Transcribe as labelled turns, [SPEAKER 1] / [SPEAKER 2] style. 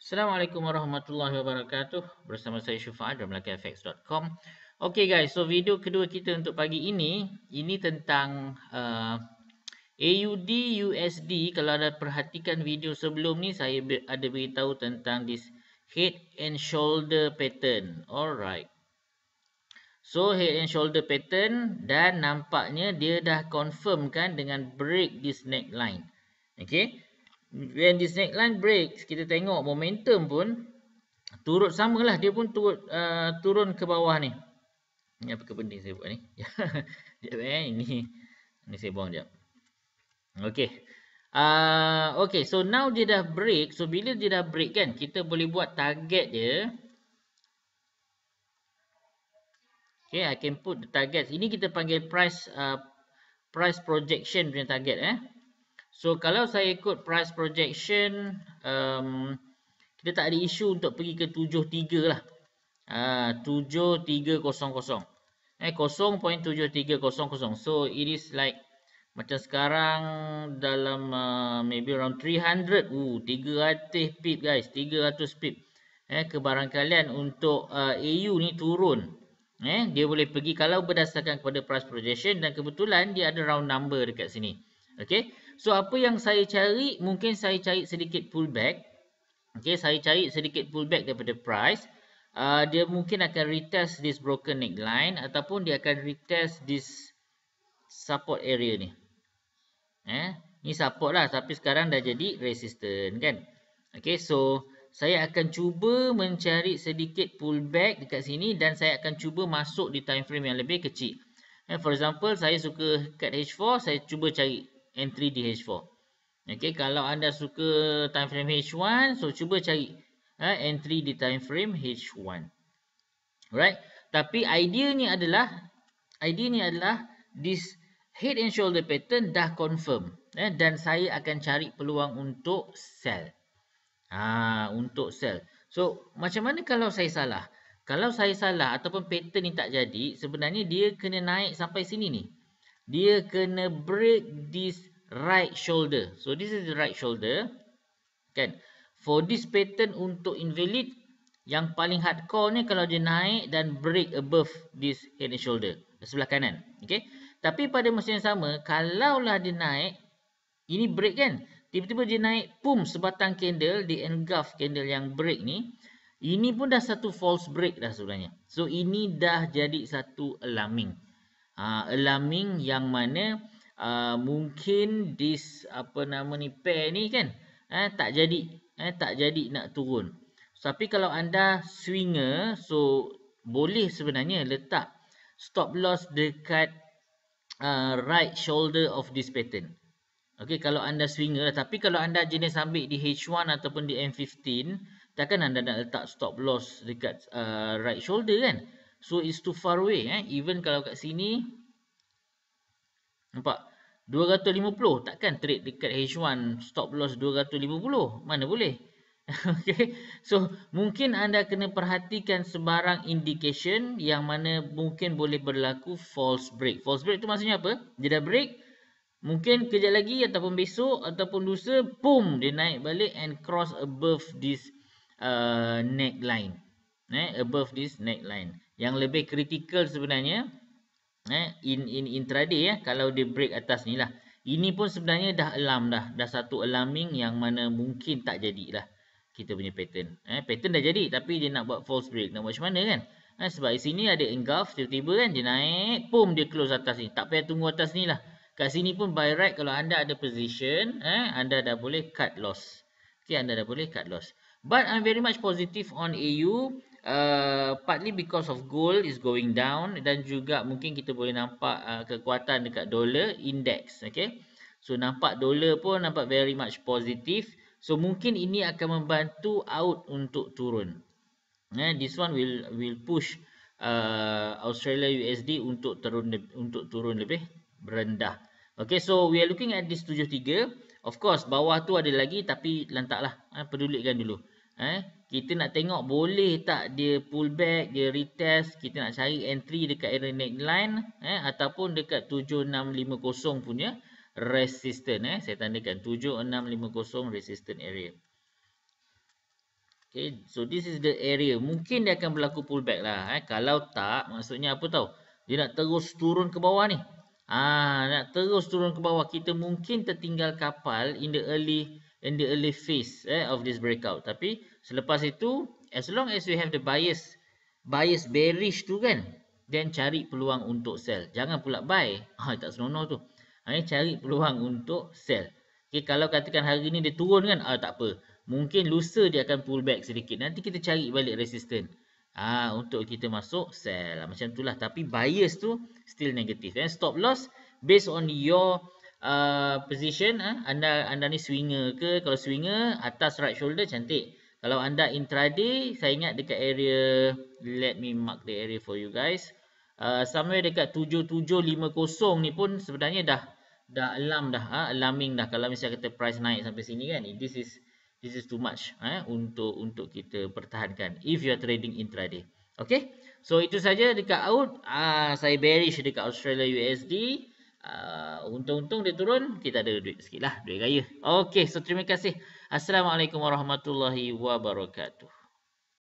[SPEAKER 1] Assalamualaikum warahmatullahi wabarakatuh. Bersama saya Syufa'ad dari MelakaFX.com. Okay guys, so video kedua kita untuk pagi ini tentang AUD USD. Kalau ada perhatikan video sebelum ni, saya ada beritahu tentang this head and shoulder pattern. Alright. So head and shoulder pattern, dan nampaknya dia dah confirm kan dengan break this neckline. Okay. When this neckline breaks, kita tengok momentum pun turut samalah, dia pun turun ke bawah ni. Ni apa benda saya buat ni? Sekejap ini saya buang sekejap. Okey. Okay, so now dia dah break. So bila dia dah break kan, kita boleh buat target dia. Okay, I can put the target. Ini kita panggil price projection punya target So kalau saya ikut price projection, kita tak ada isu untuk pergi ke 73 lah. 7300. 0.7300. So it is like macam sekarang dalam maybe around 300. 300 pip guys, 300 pip. Kebarangkalian untuk AU ni turun. Dia boleh pergi kalau berdasarkan kepada price projection, dan kebetulan dia ada round number dekat sini. Okay, so apa yang saya cari, mungkin saya cari sedikit pullback. Okay, saya cari sedikit pullback daripada price. Dia mungkin akan retest this broken neckline, ataupun dia akan retest this support area ni. Ni support lah, tapi sekarang dah jadi resistant kan. Okay, so saya akan cuba mencari sedikit pullback dekat sini, dan saya akan cuba masuk di time frame yang lebih kecil. For example, saya suka kat H4, saya cuba cari entry di H4. Okay, kalau anda suka time frame H1, so cuba cari entry di time frame H1. Alright, tapi idea ni adalah this head and shoulder pattern dah confirm, dan saya akan cari peluang untuk sell. Untuk sell. So macam mana kalau saya salah? Kalau saya salah ataupun pattern ni tak jadi, sebenarnya dia kena naik sampai sini ni. Dia kena break this right shoulder. So this is the right shoulder kan. For this pattern untuk invalid, yang paling hardcore ni kalau dia naik dan break above this head and shoulder sebelah kanan. Okay, tapi pada masa yang sama, kalaulah dia naik, ini break kan, tiba-tiba dia naik, pum, sebatang candle, di engulf candle yang break ni, ini pun dah satu false break dah sebenarnya. So ini dah jadi satu alarming. Alarming yang mana mungkin this pair ni kan tak jadi nak turun. Tapi kalau anda swinger, so boleh sebenarnya letak stop loss dekat right shoulder of this pattern. Okay, kalau anda swinger. Tapi kalau anda jenis ambil di H1 ataupun di M15, takkan anda nak letak stop loss dekat right shoulder kan. So it's too far away. Even kalau kat sini, nampak 250, takkan trade dekat H1 stop loss 250, mana boleh. Okay, so mungkin anda kena perhatikan sebarang indication yang mana mungkin boleh berlaku false break. False break tu maksudnya apa? Dia dah break, mungkin kejap lagi ataupun besok ataupun lusa, boom, dia naik balik and cross above this neckline. Above this neckline. Yang lebih critical sebenarnya in intraday kalau dia break atas ni lah. Ini pun sebenarnya dah alarm dah satu alarming yang mana mungkin tak jadilah kita punya pattern. Pattern dah jadi tapi dia nak buat false break. Nak buat macam mana kan? Sebab di sini ada engulf, tiba-tiba kan dia naik, boom, dia close atas ni. Tak payah tunggu atas ni lah. Kat sini pun buy right, kalau anda ada position, anda dah boleh cut loss. Okay, anda dah boleh cut loss. But I'm very much positive on AU. Partly because of gold is going down, dan juga mungkin kita boleh nampak kekuatan dekat dollar index. Okay, so nampak dollar pun nampak very much positive. So mungkin ini akan membantu out untuk turun. This one will push Australia USD untuk turun lebih rendah. Okay, so we are looking at this 73. Of course bawah tu ada lagi, tapi lantaklah, pedulikan dulu. Kita nak tengok boleh tak dia pull back, dia retest. Kita nak cari entry dekat area neckline ataupun dekat 7650 punya resistance. Saya tandakan 7650 resistance area. Okay, so this is the area. Mungkin dia akan berlaku pullback lah. Kalau tak, maksudnya apa tahu? Dia nak terus turun ke bawah ni. Nak terus turun ke bawah. Kita mungkin tertinggal kapal in the early phase of this breakout. Tapi selepas itu, as long as we have the bias bearish tu kan, then cari peluang untuk sell. Jangan pula buy. Tak senonoh tu. Cari peluang untuk sell. Okay, kalau katakan hari ni dia turun kan, tak apa. Mungkin lusa dia akan pull back sedikit. Nanti kita cari balik resistance. Untuk kita masuk sell. Macam itulah. Tapi bias tu still negatif. Stop loss based on your position. Anda ni swinger ke? Kalau swinger, atas right shoulder cantik. Kalau anda intraday, saya ingat dekat area, let me mark the area for you guys. Somewhere dekat 7750 ni pun sebenarnya dah alarming dah. Kalau misalnya kita price naik sampai sini kan, this is too much untuk kita pertahankan if you are trading intraday. Okay, so itu saja dekat out. Saya bearish dekat Australia USD. Untung-untung dia turun, kita ada duit sikit lah, duit raya. Okay, so terima kasih. Assalamualaikum warahmatullahi wabarakatuh.